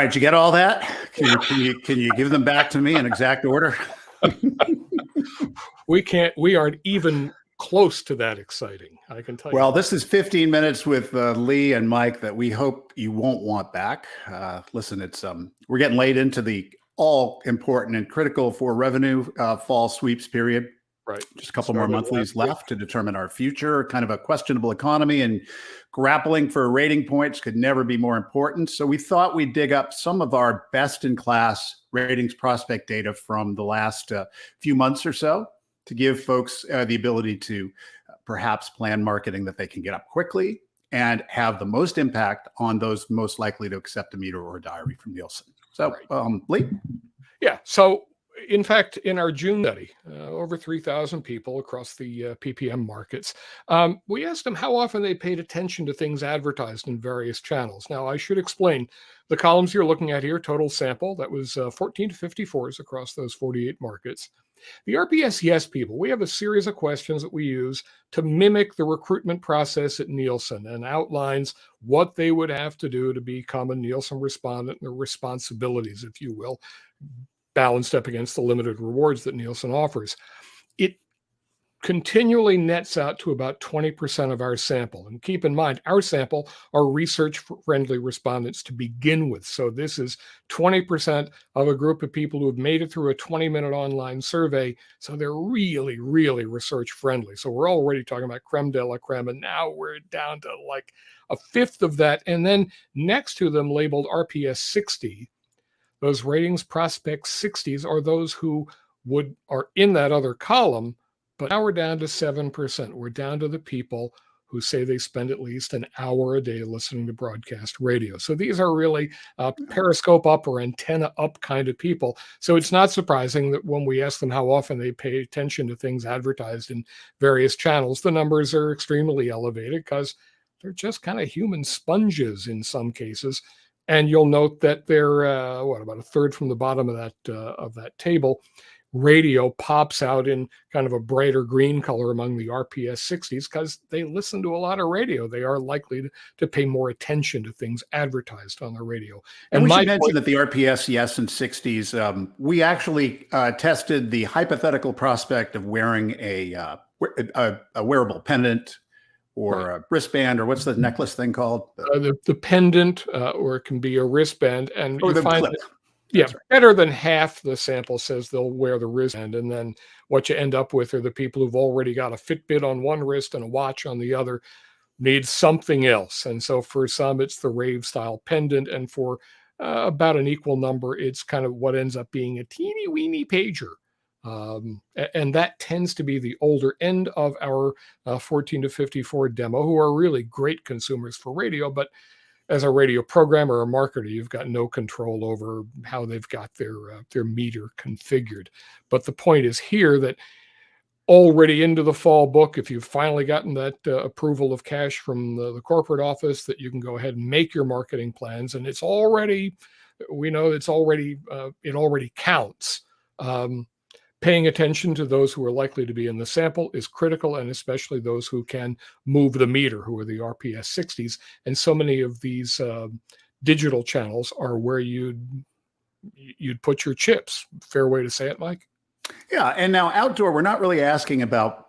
right, you get all that? Can you give them back to me in exact order? We can't. We aren't even close to that exciting. I can tell you. Well, this is 15 minutes with Leigh and Mike that we hope you won't want back. Listen, it's we're getting late into the all important and critical for revenue fall sweeps period. Right. Just a couple more monthlies left to determine our future. Kind of a questionable economy, and grappling for rating points could never be more important. So we thought we'd dig up some of our best in class ratings prospect data from the last few months or so to give folks the ability to perhaps plan marketing that they can get up quickly and have the most impact on those most likely to accept a meter or a diary from Nielsen. So, Leigh? Yeah. So, in fact, in our June study, over 3,000 people across the PPM markets, we asked them how often they paid attention to things advertised in various channels. Now, I should explain the columns you're looking at here, total sample, that was 14 to 54s across those 48 markets. The RPS Yes people, we have a series of questions that we use to mimic the recruitment process at Nielsen and outlines what they would have to do to become a Nielsen respondent, and their responsibilities, if you will, balanced up against the limited rewards that Nielsen offers. It continually nets out to about 20% of our sample. And keep in mind, our sample are research-friendly respondents to begin with. So this is 20% of a group of people who have made it through a 20-minute online survey. So they're really, really research-friendly. So we're already talking about creme de la creme, and now we're down to like a fifth of that. And then next to them, labeled RPS 60, those ratings prospect 60s are those who are in that other column. But now we're down to 7%. We're down to the people who say they spend at least an hour a day listening to broadcast radio. So these are really periscope up or antenna up kind of people. So it's not surprising that when we ask them how often they pay attention to things advertised in various channels, the numbers are extremely elevated because they're just kind of human sponges in some cases. And you'll note that they're about a third from the bottom of that table. Radio pops out in kind of a brighter green color among the RPS 60s because they listen to a lot of radio. They are likely to pay more attention to things advertised on the radio. And we should mention that the RPS Yes and 60s, we actually tested the hypothetical prospect of wearing a wearable pendant or a wristband, or what's the necklace thing called? The pendant, or it can be a wristband. And or you the find clip. Yeah, better than half the sample says they'll wear the wristband. And then what you end up with are the people who've already got a Fitbit on one wrist and a watch on the other, need something else. And so for some, it's the rave style pendant. And for about an equal number, it's kind of what ends up being a teeny weeny pager. And that tends to be the older end of our 14 to 54 demo, who are really great consumers for radio, but as a radio programmer or marketer, you've got no control over how they've got their meter configured. But the point is here that already into the fall book, if you've finally gotten that approval of cash from the corporate office, that you can go ahead and make your marketing plans. And it's already, we know it's already, it already counts. Paying attention to those who are likely to be in the sample is critical, and especially those who can move the meter, who are the RPS 60s. And so many of these digital channels are where you'd put your chips. Fair way to say it, Mike? Yeah, and now outdoor, we're not really asking about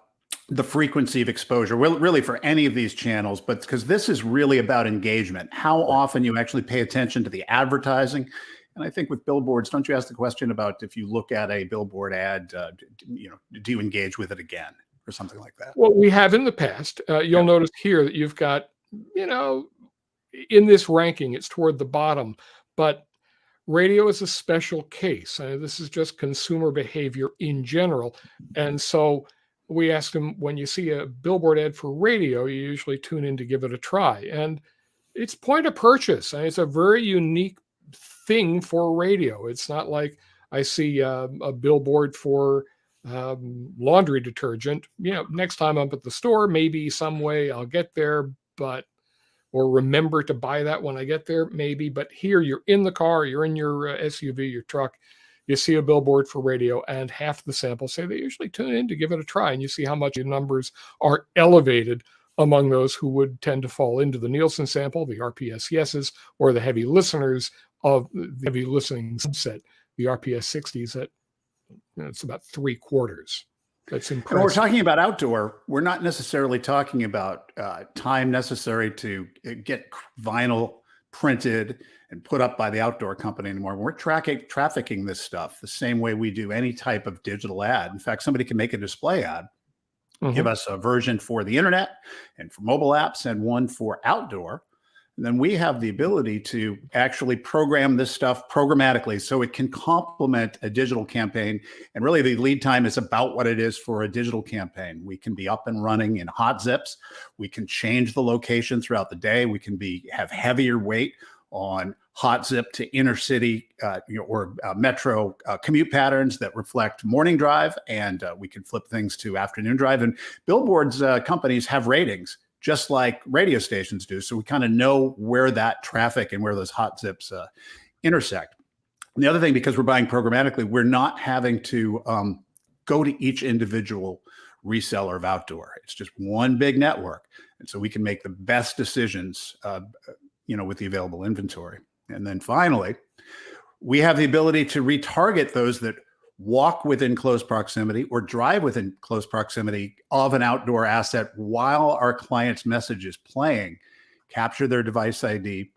the frequency of exposure, really for any of these channels, but because this is really about engagement, how often you actually pay attention to the advertising. And I think with billboards, don't you ask the question about if you look at a billboard ad, do you engage with it again or something like that? Well, we have in the past. You'll notice here that you've got, in this ranking, it's toward the bottom, but radio is a special case. This is just consumer behavior in general. And so we asked them, when you see a billboard ad for radio, you usually tune in to give it a try. And it's point of purchase. It's a very unique thing for radio. It's not like I see a billboard for laundry detergent. Next time I'm at the store, maybe some way I'll get there, or remember to buy that when I get there, maybe. But here, you're in the car, you're in your SUV, your truck, you see a billboard for radio, and half the sample say they usually tune in to give it a try, and you see how much the numbers are elevated among those who would tend to fall into the Nielsen sample, the RPS yeses, or the heavy listeners, of the heavy listening subset, the RPS 60s, that it's about 3/4. That's And when we're impressive. talking about outdoor, we're not necessarily talking about time necessary to get vinyl printed and put up by the outdoor company anymore. We're trafficking this stuff the same way we do any type of digital ad. In fact, somebody can make a display ad, give us a version for the internet and for mobile apps and one for outdoor. And then we have the ability to actually program this stuff programmatically so it can complement a digital campaign. And really the lead time is about what it is for a digital campaign. We can be up and running in hot zips. We can change the location throughout the day. We can have heavier weight on hot zip to inner city or metro commute patterns that reflect morning drive. And we can flip things to afternoon drive. And billboards companies have ratings, just like radio stations do. So we kind of know where that traffic and where those hot zips intersect. And the other thing, because we're buying programmatically, we're not having to go to each individual reseller of outdoor. It's just one big network. And so we can make the best decisions, with the available inventory. And then finally, we have the ability to retarget those that walk within close proximity or drive within close proximity of an outdoor asset while our client's message is playing, capture their device ID,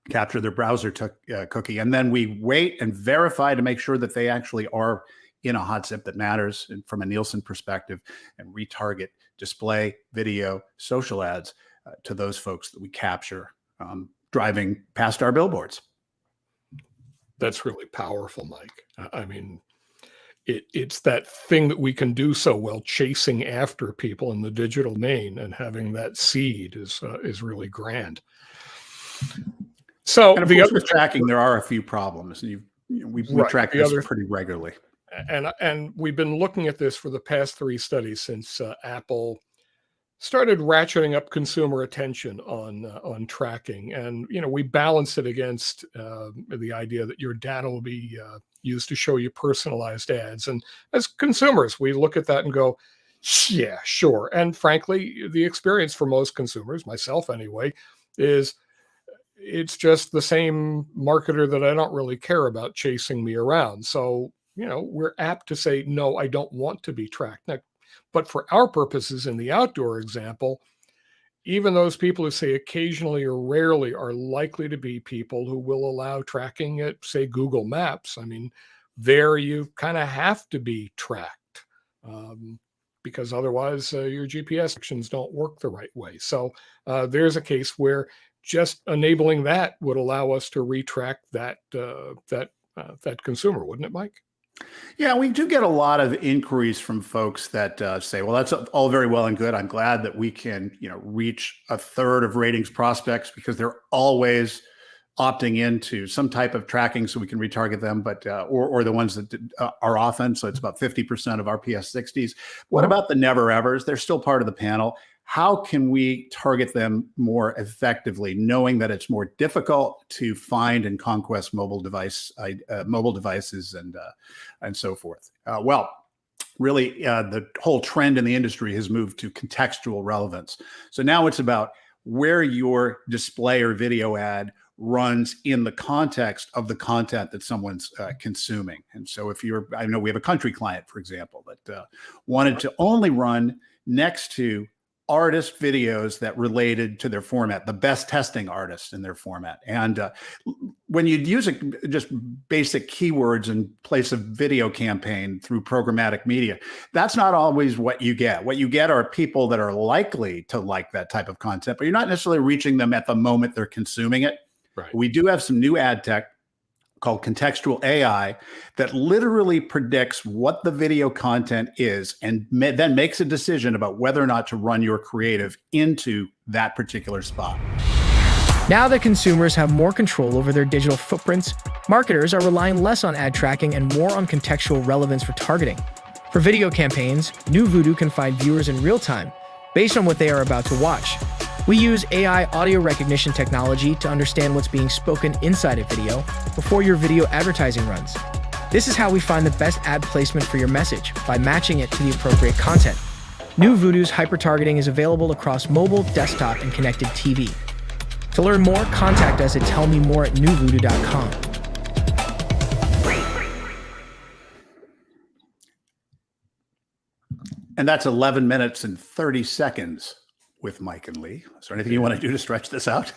capture their browser cookie, and then we wait and verify to make sure that they actually are in a hot zip that matters and from a Nielsen perspective, and retarget display, video, social ads to those folks that we capture driving past our billboards. That's really powerful, Mike. I mean, it's that thing that we can do so well, chasing after people in the digital domain, and having that seed is really grand. So and of course, with tracking, there are a few problems. We track this pretty regularly. And we've been looking at this for the past 3 studies since Apple started ratcheting up consumer attention on tracking. And, we balance it against the idea that your data will be used to show you personalized ads. And as consumers, we look at that and go, yeah, sure. And frankly, the experience for most consumers, myself anyway, is it's just the same marketer that I don't really care about chasing me around. So, we're apt to say, no, I don't want to be tracked. Now, but for our purposes in the outdoor example, even those people who say occasionally or rarely are likely to be people who will allow tracking at, say, Google Maps. I mean, there you kind of have to be tracked because otherwise your GPS actions don't work the right way. So there's a case where just enabling that would allow us to retrack that consumer, wouldn't it, Mike? Yeah, we do get a lot of inquiries from folks that say, well, that's all very well and good. I'm glad that we can, reach a third of ratings prospects because they're always opting into some type of tracking so we can retarget them, but or the ones that are often. So it's about 50% of RPS 60s. What about the never evers? They're still part of the panel. How can we target them more effectively, knowing that it's more difficult to find and conquest mobile devices and so forth? Really, the whole trend in the industry has moved to contextual relevance. So now it's about where your display or video ad runs in the context of the content that someone's consuming. And so I know we have a country client, for example, that wanted to only run next to artist videos that related to their format, the best testing artists in their format. And when you use just basic keywords in place of video campaign through programmatic media, that's not always what you get. What you get are people that are likely to like that type of content, but you're not necessarily reaching them at the moment they're consuming it. Right. We do have some new ad tech called contextual AI that literally predicts what the video content is and then makes a decision about whether or not to run your creative into that particular spot. Now that consumers have more control over their digital footprints, marketers are relying less on ad tracking and more on contextual relevance for targeting. For video campaigns, NuVoodoo can find viewers in real time based on what they are about to watch. We use AI audio recognition technology to understand what's being spoken inside a video before your video advertising runs. This is how we find the best ad placement for your message, by matching it to the appropriate content. NuVoodoo's hyper-targeting is available across mobile, desktop, and connected TV. To learn more, contact us at tellmemore@NuVoodoo.com. And that's 11 minutes and 30 seconds with Mike and Leigh. Is there anything you want to do to stretch this out?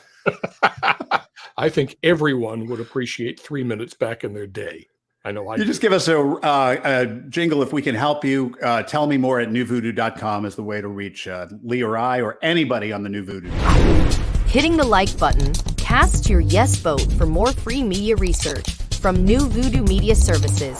I think everyone would appreciate 3 minutes back in their day. I know I You do. just give us a jingle if we can help you. Tell me more at NuVoodoo.com is the way to reach Leigh or I or anybody on the NuVoodoo. Hitting the like button, cast your yes vote for more free media research from NuVoodoo Media Services.